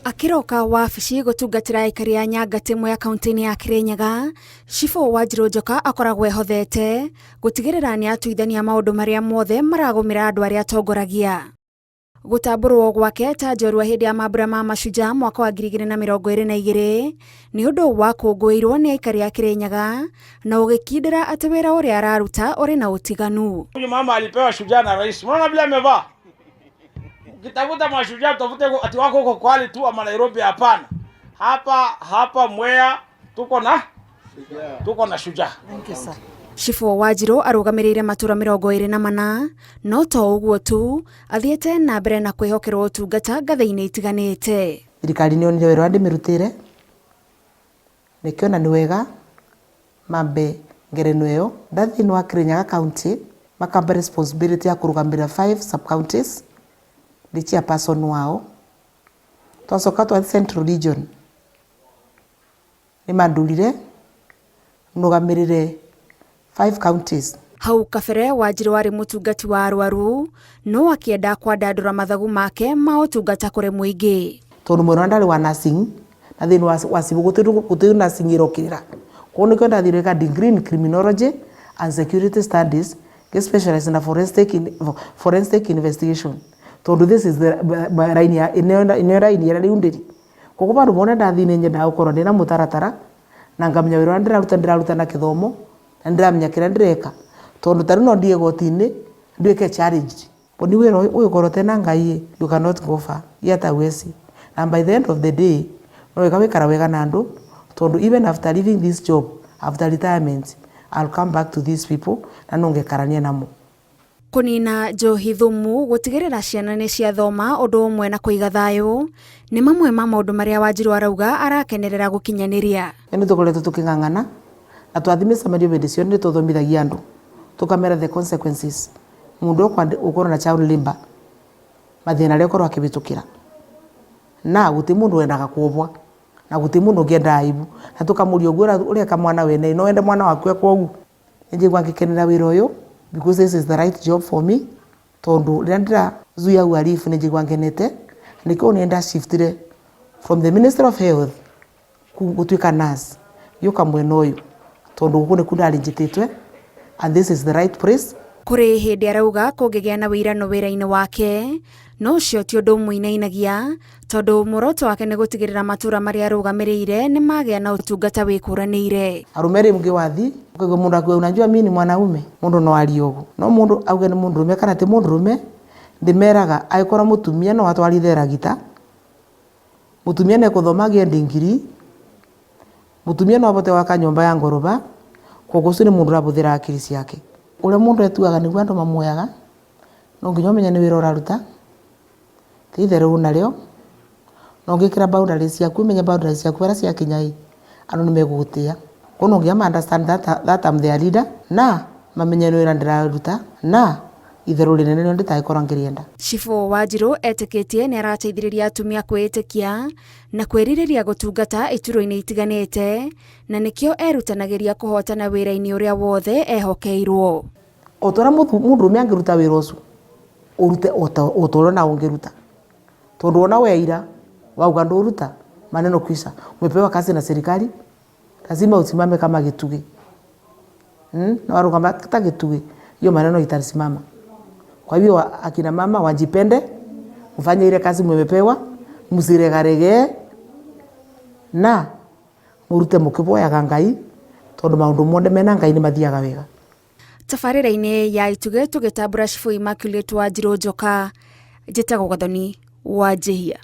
Akiroka wabici gutungatira aikari a Nyangati Mwea kaunti-ini ya Kirinyaga, cibũ Wanjiru akoragwo ehothete gutigirira ni atuithania maundu maria mothe maragumira andu aria atongoragia. Gutamburwo gwake ta njorua hindi ya mambura ma Shujaa mwaka wa 2022 ni undu wa kũngũĩrwo ni aikari a Kirinyaga na ugikindira ati wira uria araruta uri na utiganu. Huyu mama alipewa Shujaa na rais. Unaona vile amevaa? Ukitafuta mashujaa utafute ati wako huko Kwale tu ama Nairobi, hapana. Hapa Mwea tuko na Shujaa. Thank you, sir. Cibũ Wanjiru arugamirire matura 24 no to uguo tu athiete na mbere na kwihokerwo utungata ngathe-ini itiganite. Thirikari ni onire wira ndimirutire nikiona ni wega mambe ngerenwa iyo ndathini wa Kirinyaga county makamba responsibility ya kurugamira 5 sub counties ndi chairperson wao twacoka twa Central Region ni mandurire nugamirire 5 counties. Hau kabere Wanjiru ari mutungati wa arwaru no akienda kwandandura mathagu make ma utungata kuri muingi tondu mwena ndari wa nursing na thini wa cibũ gutiru nursing irokirira kono kyo ndathire ka degree in criminology and security studies ke specialize na forensic investigation tondu this is the line ya ine ya riundiri koko bandu bona ndathine nyenda ukorwo ndina mutaratara na ngamenya wira ndiraruta na kithomo na ndiramenya kira ndireka tondu tari no ndie gotini ndweke challenge boni wira uyu korote na ngai you cannot go far yet awesi and by the end of the day no wikara wega na andu tondu even after leaving this job after retirement I'll come back to these people na nongekarania namo. Kunina njohi thumu gutigirira ciana ni ciathoma undu umwe na kuiga thayu ni mamwe ma maundu maria Wanjiru arauga arakenerera gukinyaniria. Ni tukoretwo tukingangana na twathimisa mario bende cio ni tuthomithagia andu tukamera the consequences mundu ukorwo na child labor mathina ria ukorwo akibitukira na guti mundu wendaga kuobwa na guti mundu ngienda aibu na tukamuria uguo uria kamwana wene no ende mwana waku ekwogu njigwa ngikenera wira uyu because this is the right job for me tondu rindira zuya uarifu njigwa ngenete ndiko nenda shiftire from the Minister of Health gutwika nurse yuka mwena uyu tondu guku niku ndarinjititwe and this is the right place. Kuri hindi arauga kungigia na wirano wira-ini wake no cio ti undu muinainagia tondu muoroto wake ni gutigirira matura maria arugamirire ni magia na utungata wikuranire. Arumeri mge wathi ukigo mundu akwe unajua mimi ni mwanaume mundu no ariogo no mundu auge ni mundu rume kana ti mundu rume ndimeraga aikora mutumia no atwarithera gita mutumia ne kuthomagia ndingiri mutumia no abote waka nyumba ya ngoroba koguo ni mundu rabuthira akiri ciake uria mundu etuaga niguo andu mamuoyaga no nginya menya ni wira uraruta tithere nario no ngikira boundaries yaku menya boundaries yaku ara cia kinyai andu ni megugutia kono nginya understand that I'm their leader na mamenya ni wira ndiraruta na itheru rinene ndio nditaikora ngirienda. Cibũ Wanjiru etikitie ni arateithiriria atumia kwitikia na kwiririria gutungata ituro-ini itiganite na nikio erutanagiria kuhotana wira-ini uria wothe ehokeirwo. Otora mundu rume angiruta wira ucio urute otoro na ungiruta tondu ona weira wauga nduruta maneno kwisha umepewa kazi na serikali lazima usimame kama gituge na warugamba kata gituge hiyo maneno itasimama. Kwa hivyo akina mama wajipende, mfanye ile kazi mmepewa, msiregarege na murute mukiboya Ngai tondu maundu mothe mena Ngai ni mathiaga wega. Tabarĩra-inĩ ya ituge tugitambura cibũ Immaculate Wanjiru njitagwo Gathoni Wanjihia.